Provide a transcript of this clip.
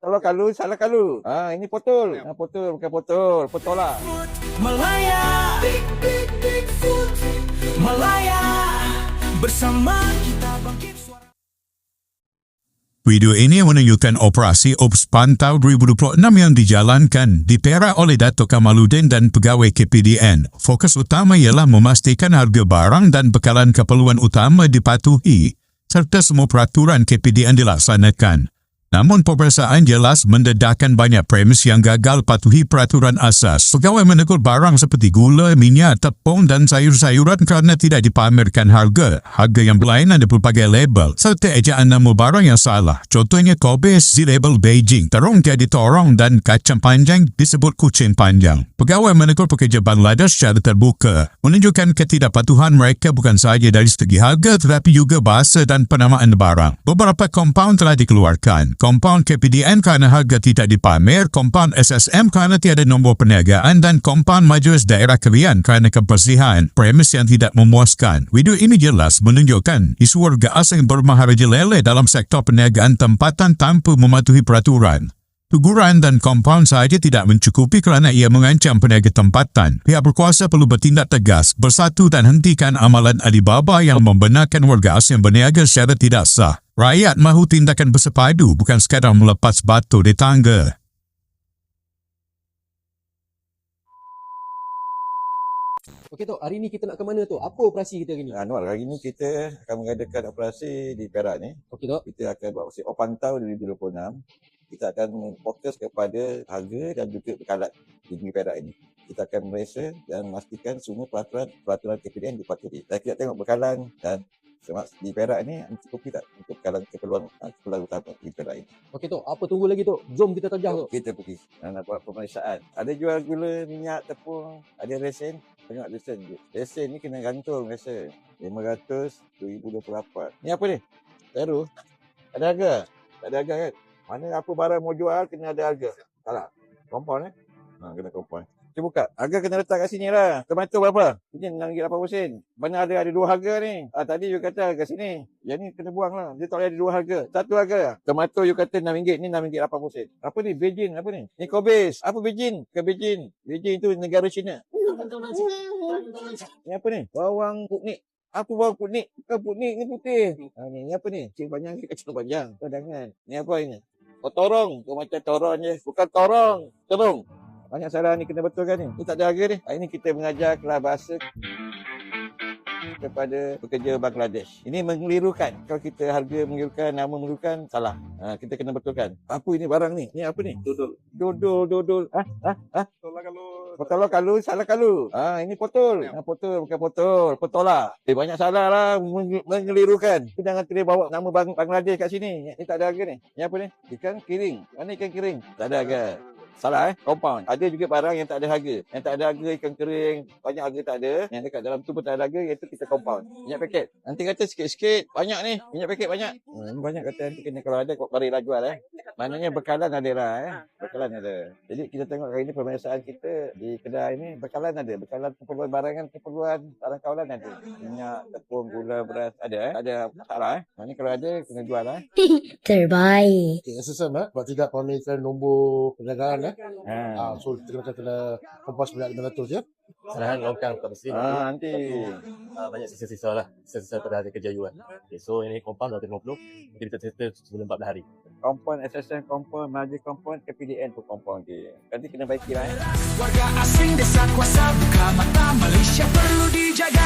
Kalau kalu, salah kalu. Ini potol. Potol, bukan potol. Potola. Malaya, Malaya, bersama kita bangkit suara. Video ini menunjukkan operasi Ops Pantau 2026 yang dijalankan di Perak oleh Datuk Kamaluddin dan pegawai KPDN. Fokus utama ialah memastikan harga barang dan bekalan keperluan utama dipatuhi serta semua peraturan KPDN dilaksanakan. Namun peperiksaan jelas mendedahkan banyak premis yang gagal patuhi peraturan asas. Pegawai menegur barang seperti gula, minyak, tepung dan sayur-sayuran kerana tidak dipamerkan harga. Harga yang berlainan ada pelbagai label serta ejaan nama barang yang salah. Contohnya Kobe's Z-label Beijing, terung jadi torong dan kacang panjang disebut kucing panjang. Pegawai menegur pekerja Bangladesh secara terbuka, menunjukkan ketidakpatuhan mereka bukan sahaja dari segi harga tetapi juga bahasa dan penamaan barang. Beberapa kompaun telah dikeluarkan. Kompaun KPDN kerana harga tidak dipamer, kompaun SSM kerana tiada nombor perniagaan dan kompaun Majlis Daerah Krian kerana kebersihan, premis yang tidak memuaskan. Video ini jelas menunjukkan isu warga asing bermaharajalela dalam sektor perniagaan tempatan tanpa mematuhi peraturan. Teguran dan kompaun sahaja tidak mencukupi kerana ia mengancam peniaga tempatan. Pihak berkuasa perlu bertindak tegas, bersatu dan hentikan amalan Alibaba yang membenarkan warga asing berniaga secara tidak sah. Rakyat mahu tindakan bersepadu, bukan sekadar melepas batu di tangga. Okey Tok, hari ni kita nak ke mana Tok? Apa operasi kita hari ni? Anwar, hari ini kita akan mengadakan operasi di Perak ni. Okey Tok. Kita akan buat operasi Pantau 2026. Kita akan fokus kepada harga dan juga bekalan di negeri Perak ini. Kita akan memeriksa dan memastikan semua peraturan KPDN dipatuhi. Dan kita tengok bekalan dan di Perak ni cukup tak untuk keperluan utama di Perak ini. Okey Tok, apa tunggu lagi Tok? Jom kita terjah Tok. Kita pergi dan nak buat pemeriksaan. Ada jual gula, minyak, tepung, ada resen. Tengok resen je. Resen ni kena gantung resen. 500 2024. Ni apa ni? Baru. Ada harga? Tak ada harga kan? Mana apa barang mau jual kena ada harga. Salah. Kompaun kena kompaun. Kita buka. Harga kena letak kat sini lah. Tomato berapa? Ini RM6.80. Mana ada dua harga ni. Tadi you kata kat sini. Yang ni kena buang lah. Dia tak boleh ada dua harga. Satu harga lah. Tomato you kata RM6. Ni RM6.80. Apa ni? Beijing. Apa ni? Ni Kobe's. Apa Beijing? Ke Beijing. Beijing tu negara China. Ni apa ni? Bawang putnik. Apa bawang putnik? Bukan putnik ni putih. Ni apa ni? Kecil panjang ke kecil panjang? Cadangan. Ni apa ini? Oh, torong. Kau macam torong je. Bukan torong. Terung. Banyak salah ni kena betulkan ni. Ni tak ada harga ni. Hari ni kita mengajar kelas bahasa kepada pekerja Bangladesh. Ini mengelirukan. Kalau kita harga mengelirukan, nama mengelirukan, salah. Kita kena betulkan. Apa ini barang ni? Ni apa ni? Dodol. Potol kalu, salah kalu. Ini potol. Potol, bukan potol. Potola. Banyak salah lah mengelirukan. Jangan terus bawa nama Bangladesh kat sini. Ni tak ada harga ni. Ni apa ni? Ikan kiring. Mana ikan kiring? Tak ada harga. Salah compound. Ada juga barang yang tak ada harga. Yang tak ada harga ikan kering, banyak harga tak ada. Yang dekat dalam tu pun tak ada harga, iaitu kita compound. Minyak paket. Nanti kata sikit-sikit, banyak ni. Minyak paket banyak. Banyak kata nanti kena kalau ada kok barilah jual Maknanya bekalan ada lah Bekalan ada. Jadi kita tengok hari ni pemeriksaan kita di kedai ni bekalan ada. Bekalan keperluan barangan, keperluan barang kawalan ada. Minyak, tepung, gula, beras ada Ada masalah Maknanya kalau ada kena jual Terbaik. SSM sebab tidak pamerkan nombor perniagaan so kita kena kompas banyak 500 ya. Sarahan longkang tak bersih. Nanti Banyak sisa-sisa lah. Sisa-sisa pada hari kerja you Okay, so ini compound 250. Nanti kita settle sebelum 14 hari. Compound SSM, compound Majlis compound, KPDN pun compound dia. Nanti kena baiki lah Warga asing desa kuasa buka mata, Malaysia perlu dijaga.